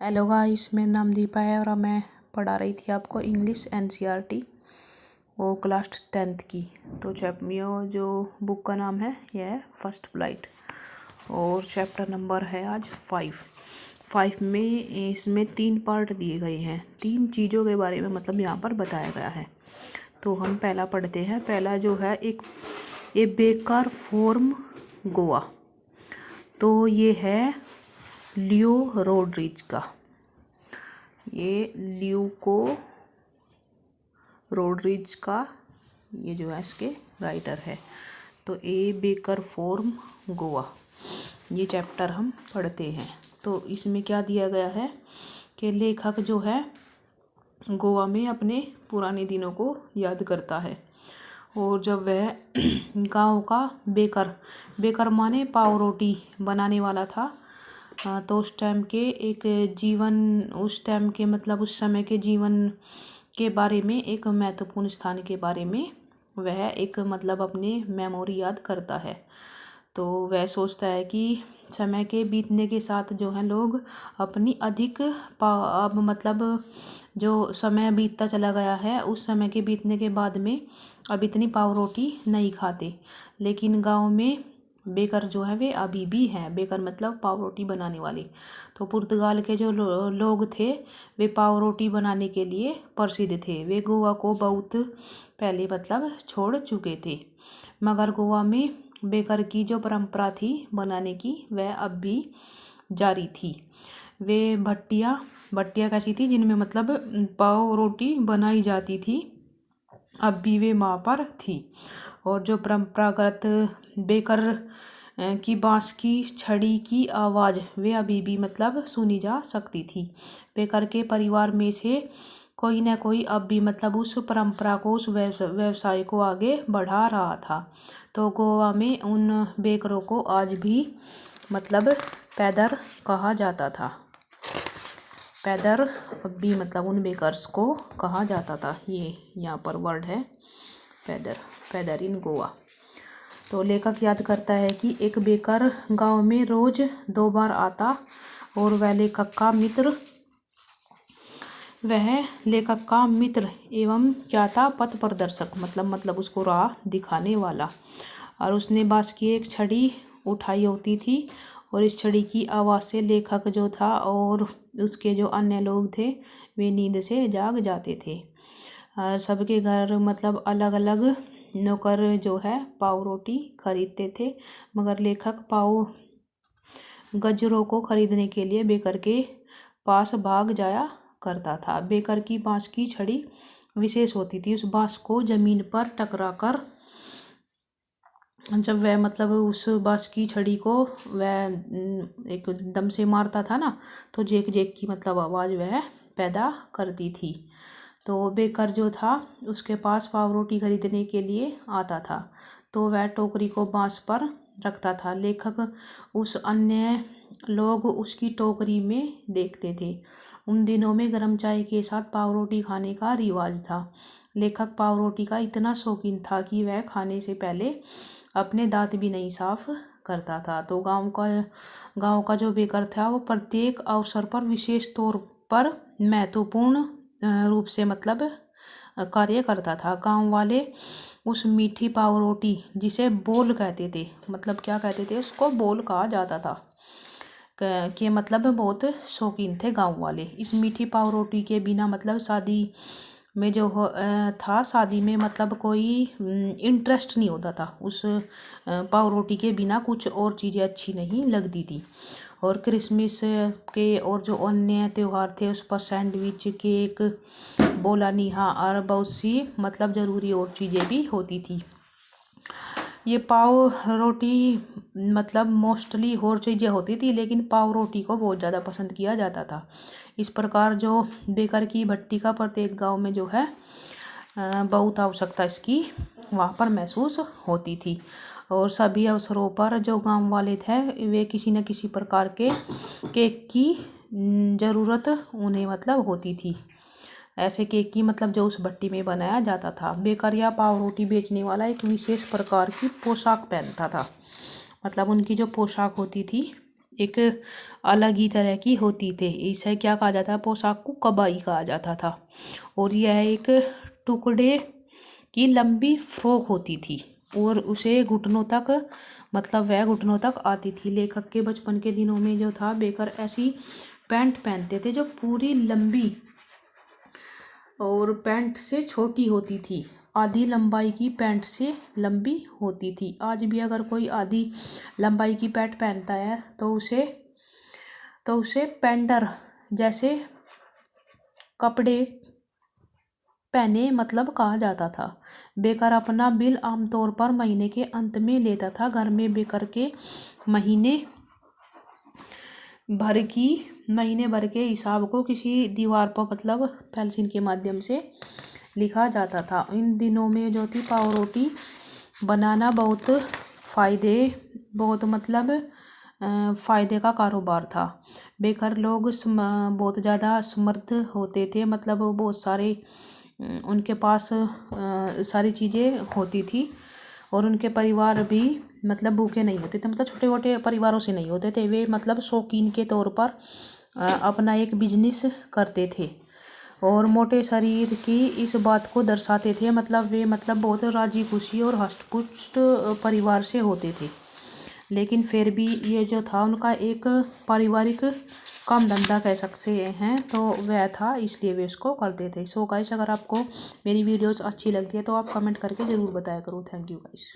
Hello guys, मेरा नाम दीपा है और मैं पढ़ा रही थी आपको इंग्लिश एनसीईआरटी वो क्लास 10th की। तो ये जो बुक का नाम है यह है फर्स्ट फ्लाइट और चैप्टर नंबर है आज 5 में। इसमें 3 पार्ट दिए गए हैं, 3 चीज़ों के बारे में मतलब यहाँ पर बताया गया है। तो हम पहला पढ़ते हैं। पहला जो है ए बेकार फॉर्म गोवा। तो ये है लियो रोड्रिग्ज का, ये ल्यूको रोड्रिग्ज का ये जो है इसके राइटर है। तो ए बेकर फॉर्म गोवा ये चैप्टर हम पढ़ते हैं। तो इसमें क्या दिया गया है कि लेखक जो है गोवा में अपने पुराने दिनों को याद करता है और जब वह गांव का बेकर माने पाव रोटी बनाने वाला था। तो उस टाइम के मतलब उस समय के जीवन के बारे में एक महत्वपूर्ण स्थान के बारे में वह एक मतलब अपनी मेमोरी याद करता है। तो वह सोचता है कि समय के बीतने के साथ जो है लोग अपनी अब मतलब जो समय बीतता चला गया है उस समय के बीतने के बाद में अब इतनी पाव रोटी नहीं खाते, लेकिन गांव में बेकर जो है वे अभी भी हैं। बेकर मतलब पाव रोटी बनाने वाले। तो पुर्तगाल के जो लोग थे वे पाव रोटी बनाने के लिए प्रसिद्ध थे। वे गोवा को बहुत पहले मतलब छोड़ चुके थे, मगर गोवा में बेकर की जो परंपरा थी बनाने की वह अब भी जारी थी। वे भट्टियाँ कैसी थी जिनमें मतलब पाव रोटी बनाई जाती थी, अब भी वे वहाँ पर थी। और जो परंपरागत बेकर की बांस की छड़ी की आवाज़ वे अभी भी मतलब सुनी जा सकती थी। बेकर के परिवार में से कोई ना कोई अब भी मतलब उस परंपरा को उस व्यवसाय को आगे बढ़ा रहा था। तो गोवा में उन बेकरों को आज भी मतलब पैदर कहा जाता था। पैदर अब भी मतलब उन बेकर्स को कहा जाता था। ये यहाँ पर वर्ड है पैदर इन गोवा। तो लेखक याद करता है कि एक बेकर गांव में रोज 2 बार आता और वह लेखक का मित्र एवं क्या था पथ प्रदर्शक मतलब उसको राह दिखाने वाला। और उसने बांस की एक छड़ी उठाई होती थी और इस छड़ी की आवाज़ से लेखक जो था और उसके जो अन्य लोग थे वे नींद से जाग जाते थे। और सबके घर मतलब अलग अलग नौकर जो है पाव रोटी खरीदते थे, मगर लेखक पाव गजरों को खरीदने के लिए बेकर के पास भाग जाया करता था। बेकर की बांस की छड़ी विशेष होती थी। उस बांस को जमीन पर टकरा कर जब वह मतलब उस बांस की छड़ी को वह एक दम से मारता था ना, तो जेक जेक की मतलब आवाज़ वह पैदा करती थी। तो बेकर जो था उसके पास पाव रोटी खरीदने के लिए आता था, तो वह टोकरी को बांस पर रखता था। लेखक उस अन्य लोग उसकी टोकरी में देखते थे। उन दिनों में गर्म चाय के साथ पाव रोटी खाने का रिवाज था। लेखक पाव रोटी का इतना शौकीन था कि वह खाने से पहले अपने दांत भी नहीं साफ करता था। तो गांव का जो बेकर था वो प्रत्येक अवसर पर विशेष तौर पर महत्वपूर्ण रूप से मतलब कार्य करता था। गांव वाले उस मीठी पाव रोटी जिसे बोल कहते थे, मतलब क्या कहते थे उसको बोल कहा जाता था, के मतलब बहुत शौकीन थे गांव वाले। इस मीठी पाव रोटी के बिना मतलब शादी में जो था शादी में मतलब कोई इंटरेस्ट नहीं होता था। उस पाव रोटी के बिना कुछ और चीज़ें अच्छी नहीं लगती थी। और क्रिसमस के और जो अन्य त्यौहार थे उस पर सैंडविच, केक, बोलानीहा और बहुत सी मतलब ज़रूरी और चीज़ें भी होती थी। ये पाव रोटी मतलब मोस्टली और चीज़ें होती थी, लेकिन पाव रोटी को बहुत ज़्यादा पसंद किया जाता था। इस प्रकार जो बेकर की भट्टी का प्रत्येक गांव में जो है बहुत आवश्यकता इसकी वहाँ पर महसूस होती थी। और सभी अवसरों पर जो गांव वाले थे वे किसी न किसी प्रकार के केक की ज़रूरत उन्हें मतलब होती थी। ऐसे केक की मतलब जो उस भट्टी में बनाया जाता था। बेकर या पाव रोटी बेचने वाला एक विशेष प्रकार की पोशाक पहनता था। मतलब उनकी जो पोशाक होती थी एक अलग ही तरह की होती थी। इसे क्या कहा जाता है, पोशाक को कबाई कहा जाता था। और यह एक टुकड़े की लंबी फ्रॉक होती थी और उसे घुटनों तक मतलब वह घुटनों तक आती थी। लेखक के बचपन के दिनों में जो था बेकर ऐसी पैंट पहनते थे जो पूरी लंबी और पैंट से छोटी होती थी, आधी लंबाई की पैंट से लंबी होती थी। आज भी अगर कोई आधी लंबाई की पैंट पहनता है तो उसे पेंडर जैसे कपड़े पहने मतलब कहा जाता था। बेकर अपना बिल आमतौर पर महीने के अंत में लेता था। घर में बेकर के महीने भर के हिसाब को किसी दीवार पर मतलब पेंसिल के माध्यम से लिखा जाता था। इन दिनों में जो थी पावरोटी बनाना बहुत फ़ायदे का कारोबार था। बेकर लोग बहुत ज़्यादा समृद्ध होते थे, मतलब बहुत सारे उनके पास सारी चीज़ें होती थी और उनके परिवार भी मतलब भूखे नहीं होते थे, मतलब छोटे मोटे परिवारों से नहीं होते थे। वे मतलब शौकीन के तौर पर अपना एक बिजनेस करते थे और मोटे शरीर की इस बात को दर्शाते थे। मतलब वे मतलब बहुत राजी खुशी और हष्टपुष्ट परिवार से होते थे, लेकिन फिर भी ये जो था उनका एक पारिवारिक काम धंधा कह सकते हैं तो वह था, इसलिए वे इसको करते थे। सो गाइस, अगर आपको मेरी वीडियोस अच्छी लगती है तो आप कमेंट करके ज़रूर बताया करो। Thank you guys.